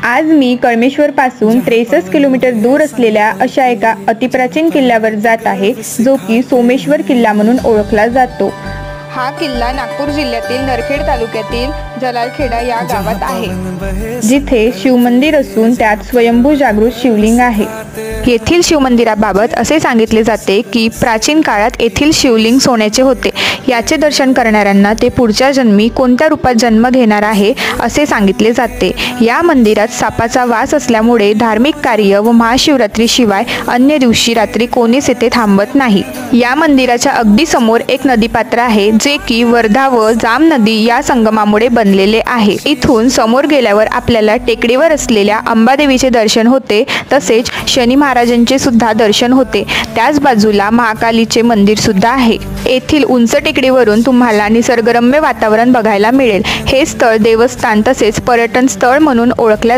आज मी कळमेश्वरपासून 63 किलोमीटर दूर असलेल्या अशा एका अतिप्राचीन किल्ल्यावर जात आहे, जो की सोमेश्वर किल्ला म्हणून ओळखला जातो। हा किल्ला नागपूर जिल्ह्यातील नरखेड तालुक्यातील जलालखेडा या गावात आहे, जिथे शिवमंदिर असून त्यात स्वयंभू जागृत शिवलिंग आहे। येथील शिवमंदिराबाबत असे सांगितले जाते की प्राचीन काळात येथील शिवलिंग सोन्याचे होते। याचे दर्शन करणाऱ्यांना ते पुढच्या जन्मी कोणत्या रूपात जन्म घेणार आहे असे सांगितले जाते। या मंदिरात सापाचा वास असल्यामुळे धार्मिक कार्य व महाशिवरात्रीशिवाय अन्य दिवशी रात्री कोणीच येथे थांबत नाही। या मंदिराच्या अगदी समोर एक नदीपात्र आहे, जे की वर्धा व जाम नदी या संगमामुळे बनलेले आहे। इथून समोर गेल्यावर आपल्याला टेकडीवर असलेल्या अंबादेवीचे दर्शन होते, तसेच शनी महाराजांचे सुद्धा दर्शन होते। त्याच बाजूला महाकालीचे मंदिर सुद्धा आहे। येथील उंच टेकडीवरून तुम्हाला निसर्गरम्य वातावरण बघायला मिळेल। हे स्थळ देवस्थान तसेच पर्यटन स्थळ म्हणून ओळखल्या